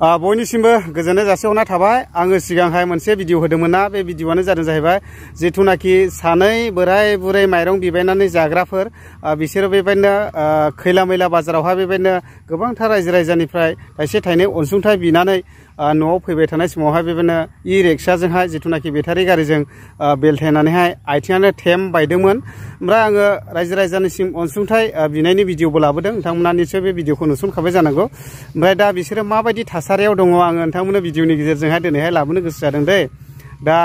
बयनिसिमबो गोजोननाय जासिहरनाय थाबाय। आङो सिगांहाय मोनसे भिडिअ होदोंमोन ना, बे भिडिअआनो जादों जाहैबाय जिथुनाखि सानै बोराय बुरै माइरं बिबायनानै जाग्राफोर बिसोरो बेबायदिनो खैला मैला बाजारावहाय बेबायदिनो गोबांथार रायजो राजानिफ्राय थाइसे थाइनै अनसुंथाइ बिनानै न'आव फैबाय थानाय समावहाय बेबायदिनो इ रिक्साजोंहाय जिथुनाखि बेटारि गारिजों बेलथायनानैहाय आथिङानो थेम बायदोंमोन। ओमफ्राय आङो रायजो राजानिसिम अनसुंथाइ बिनायनि भिडिअबो लाबोदों। नोंथांमोना निसय बे भिडिअखौ नुसनखाबाय जानांगौ। ओमफ्राय दा बिसोरो माबायदि थासारियाव दङ आङो नोंथांमोननो भिडिअनि गेजेरजोंहाय दिनैहाय लाबोनो गोसो जादों दै। दा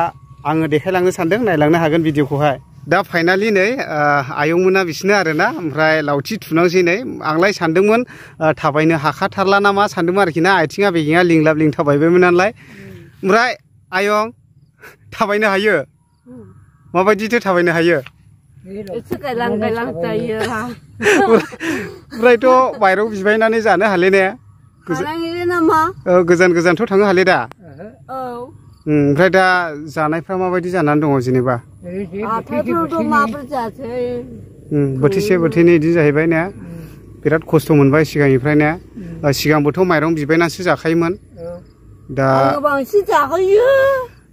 आङो देखायलांनो सानदों, नायलांनो हागोन भिडिअखौहाय। दा फाइनालि नै आयंमोना बिसोरनो आरोना, ओमफ्राय लावथि थुनांसै नै। आंलाय सानदोंमोन थाबायनो हाखाथारला नामा सानदोंमोन आरोखि ना, आथिङा बेगेङा लिंलाब लिंथाब बायबायमोन नालाय। ओमफ्राय आयं थाबायनो हायो? माबायदिथो थाबायनो हायो? ओमफ्रायथ' माइरं बिबायनानै जानो हाले ने? गोजान गोजानथ' थांनो हाले दा? ओमफ्राय दा जानायफ्रा माबायदि जानानै दङ जेनेबा? बोथिसे बोथिनै बिदि जाहैबाय ने? बिराद खस्थ' मोनबाय सिगांनिफ्राय ने? सिगांबोथ' माइरं बिबायनानैसो जाखायोमोन।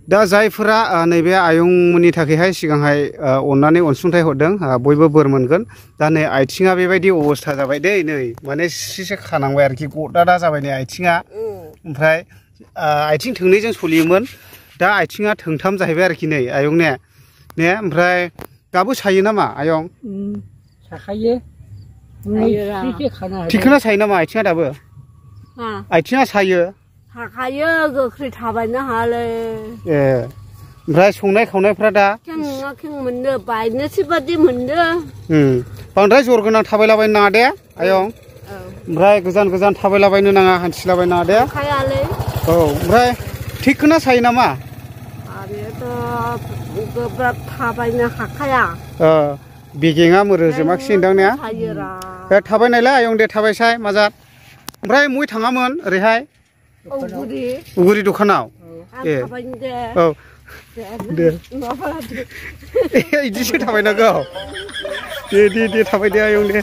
दा जायफोरा नैबे आयंमोननि थाखायहाय सिगांहाय अननानै अनसुंथाइ हरदों, बयबो बोर मोनगोन। दा नै आथिङा बेबायदि अबस्था जाबाय दै, नै माने सिसे खानांबाय आरोखि, गदादा जाबाय नै आथिङा। ओमफ्राय आथिं थोंनैजों सलियोमोन, दा आथिङा थोंथाम जाहैबाय आरोखि नै आयं ने? ओमफ्राय दाबो सायो नामा आयं? साखायो। थिखोना सायो नामा आथिङा दाबो? आथिङा सायो? साखायो, गोख्रै थाबायनो हाले। ए, ओमफ्राय संनाय खावनायफ्रा दा? खें मोनदो, बायनोसै बादि मोनदो। बांद्राय जर गोनां थाबायलाबायनो नाङा दे आयं। ओमफ्राय गोजान गोजान थाबायलाबायनो नाङा, हान्थिलाबायनो नाङा दे। औ, ओमफ्राय थिखोना सायो नामा? गोब्राब थाबायनो हाखाया। बेगेङा मोरोजोबाखिसै दां ने? दे थाबायनायलाय आयं, दे थाबायसाय माजाद। ओमफ्राय मय थाङामोन ओरैहाय? उगुरि दखानाव? ए औ दे बिदिसो थाबायनांगौ। दे थाबाय दे आयं दे,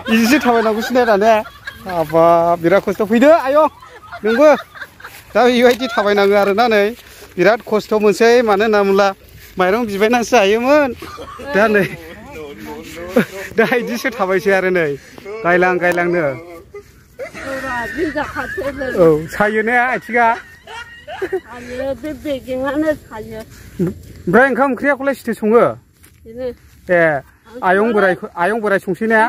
बिदिसो थाबायनांगौसो ने दाने? हाबाब बिराद खस्थ'। फैदो आयं नोंबो। दा बेबायदि थाबायनाङो आरोना, नै बिराद खस्थ' मोनसै। मानो होनना बुङोब्ला माइरं बिबायनानैसो जायोमोन। दा नै दा बिदिसो थाबायसै आरो नै गायलां गायलांनो। औ, सायो ने आथिङा? ओमफ्राय ओंखाम ओंख्रियाखौलाय सोरथो सङो? ए, आयं बोराय संसै ने?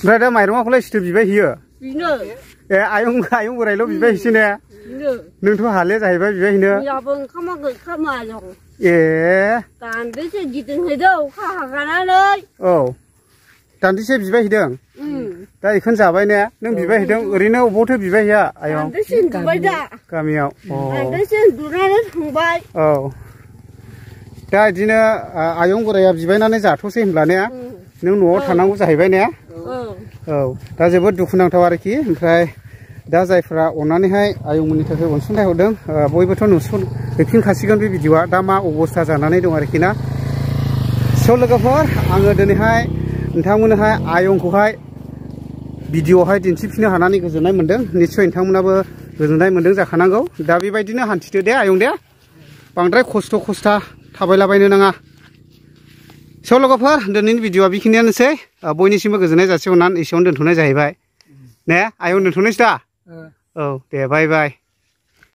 ओमफ्राय दा माइरंखौलाय सोरथो बिबाय हैयो? ए, आयं बोरायल' बिबाय हैसै ने? नोंथ' हाले जाहैबाय बिबाय हैनो? ए, दान्दिसे गिदिंहैदों अखा हागानानै। औ, दान्दिसे बिबाय हैदों? दा बेखौनो जाबाय ने? नों बिबाय हैदों? ओरैनो अबावथो बिबाय हैया आयं? गामियाव। औ, दा बिदिनो आयं बोराया बिबायनानै जाथ'सै होनब्ला ने? नों न'आव थानांगौ जाहैबाय ने? औ, दा जोबोद दुखुनांथाव आरोखि। ओमफ्राय दा जायफ्रा अननानैहाय आयंमोननि थाखाय अनसुंथाइ हरदों, बयबोथ' नुफिनखासिगोन बे भिडिअआ दा मा अबस्था जानानै दं आरोखि ना। स' लोगोफोर, आङो दिनैहाय नोंथांमोननोहाय आयंखौहाय भिडिअआवहाय दिन्थिफिननो हानानै गोजोननाय मोन्दों। निस्सय नोंथांमोनाबो गोजोननाय मोन्दों जाखानांगौ। दा बेबायदिनो हान्थिदो दे आयं दे, बांद्राय खस्था थाबायलाबायनो नाङा। स' लोगोफोर, दिनैनि भिडिअआ बेखिनियानोसै। बयनिसिमबो गोजोननाय जासिहरनानै एसेयावनो दोनथ'नाय जाहैबाय ने आयं। दोनथ'नोसै दा? औ दे, बाय बाय।